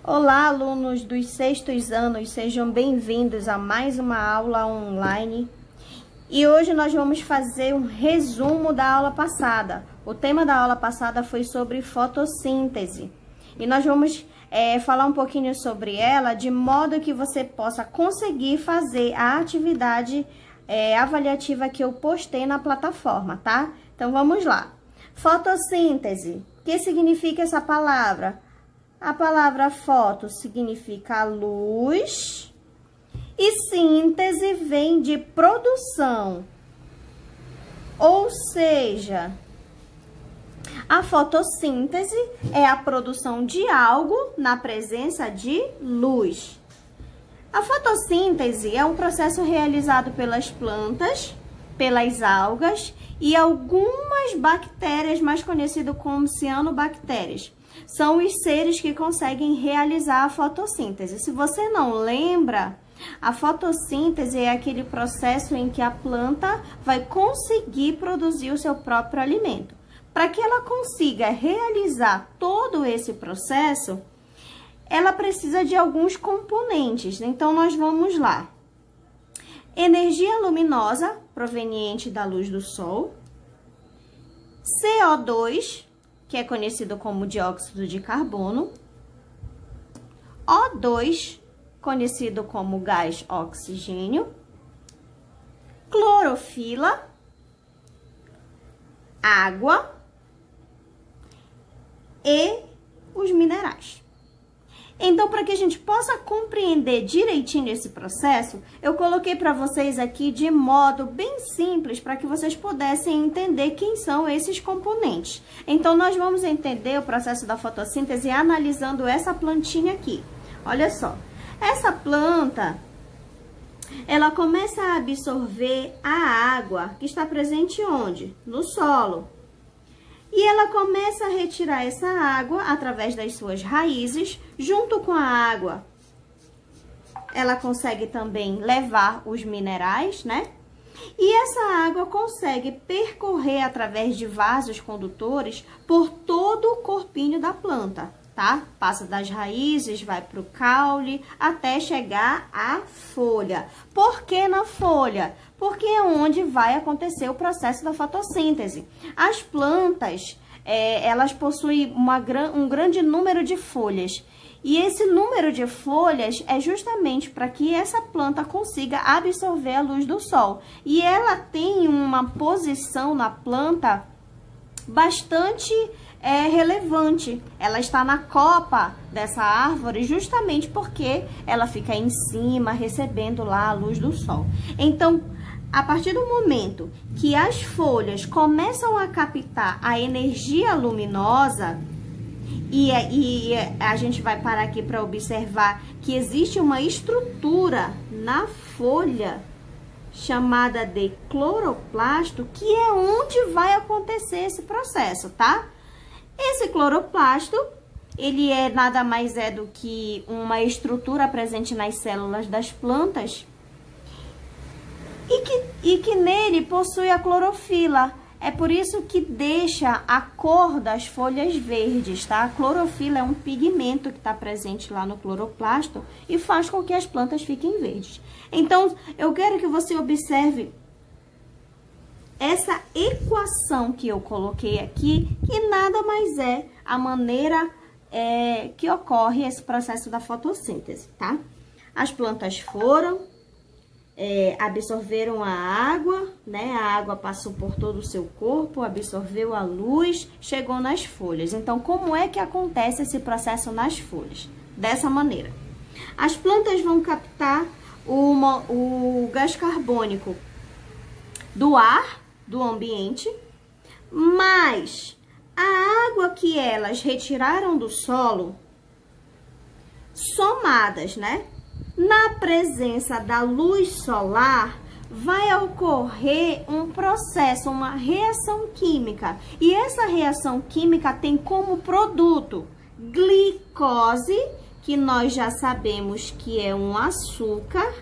Olá, alunos dos sextos anos, sejam bem-vindos a mais uma aula online. E hoje nós vamos fazer um resumo da aula passada. O tema da aula passada foi sobre fotossíntese. E nós vamos falar um pouquinho sobre ela, de modo que você possa conseguir fazer a atividade avaliativa que eu postei na plataforma, tá? Então, vamos lá. Fotossíntese. O que significa essa palavra? A palavra foto significa luz e síntese vem de produção. Ou seja, a fotossíntese é a produção de algo na presença de luz. A fotossíntese é um processo realizado pelas plantas, pelas algas e algumas bactérias, mais conhecido como cianobactérias. São os seres que conseguem realizar a fotossíntese. Se você não lembra, a fotossíntese é aquele processo em que a planta vai conseguir produzir o seu próprio alimento. Para que ela consiga realizar todo esse processo, ela precisa de alguns componentes. Então, nós vamos lá. Energia luminosa, proveniente da luz do sol. CO2, que é conhecido como dióxido de carbono. O2, conhecido como gás oxigênio. Clorofila. Água. E os minerais. Então, para que a gente possa compreender direitinho esse processo, eu coloquei para vocês aqui de modo bem simples, para que vocês pudessem entender quem são esses componentes. Então, nós vamos entender o processo da fotossíntese analisando essa plantinha aqui. Olha só, essa planta, ela começa a absorver a água que está presente onde? No solo. E ela começa a retirar essa água através das suas raízes, junto com a água. Ela consegue também levar os minerais, né? E essa água consegue percorrer através de vasos condutores por todo o corpinho da planta, tá? Passa das raízes, vai para o caule, até chegar à folha. Por que na folha? Porque é onde vai acontecer o processo da fotossíntese. As plantas, elas possuem um grande número de folhas. E esse número de folhas é justamente para que essa planta consiga absorver a luz do sol. E ela tem uma posição na planta bastante relevante. Ela está na copa dessa árvore justamente porque ela fica em cima, recebendo lá a luz do sol. Então, a partir do momento que as folhas começam a captar a energia luminosa, e a gente vai parar aqui para observar que existe uma estrutura na folha chamada de cloroplasto, que é onde vai acontecer esse processo, tá? Esse cloroplasto, ele nada mais é do que uma estrutura presente nas células das plantas e que nele possui a clorofila. É por isso que deixa a cor das folhas verdes, tá? A clorofila é um pigmento que está presente lá no cloroplasto e faz com que as plantas fiquem verdes. Então, eu quero que você observe essa equação que eu coloquei aqui, que nada mais é a maneira que ocorre esse processo da fotossíntese, tá? As plantas absorveram a água, né? A água passou por todo o seu corpo, absorveu a luz, chegou nas folhas. Então, como é que acontece esse processo nas folhas? Dessa maneira. As plantas vão captar o gás carbônico do ar, do ambiente, mas a água que elas retiraram do solo, somadas, né? Na presença da luz solar, vai ocorrer um processo, uma reação química. E essa reação química tem como produto glicose, que nós já sabemos que é um açúcar,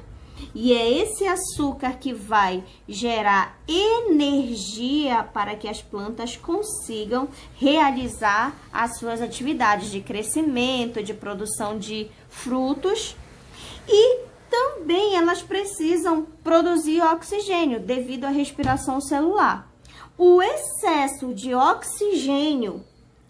E é esse açúcar que vai gerar energia para que as plantas consigam realizar as suas atividades de crescimento, de produção de frutos. E também elas precisam produzir oxigênio devido à respiração celular. O excesso de oxigênio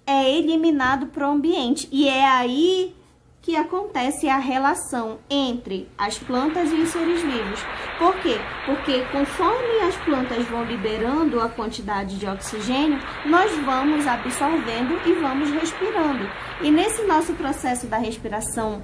é eliminado para o ambiente e é aí que acontece a relação entre as plantas e os seres vivos. Por quê? Porque conforme as plantas vão liberando a quantidade de oxigênio, nós vamos absorvendo e vamos respirando. E nesse nosso processo da respiração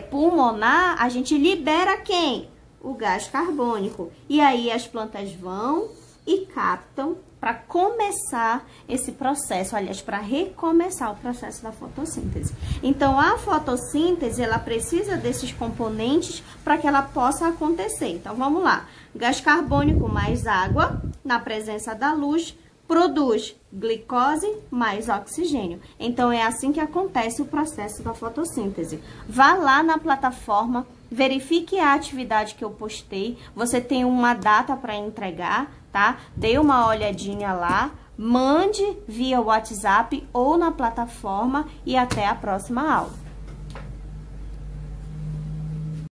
pulmonar, a gente libera quem? O gás carbônico. E aí as plantas vão e captam para começar esse processo, aliás, para recomeçar o processo da fotossíntese. Então, a fotossíntese, ela precisa desses componentes para que ela possa acontecer. Então, vamos lá. Gás carbônico mais água, na presença da luz, produz glicose mais oxigênio. Então, é assim que acontece o processo da fotossíntese. Vá lá na plataforma, verifique a atividade que eu postei. Você tem uma data para entregar, tá? Dê uma olhadinha lá, mande via WhatsApp ou na plataforma e até a próxima aula.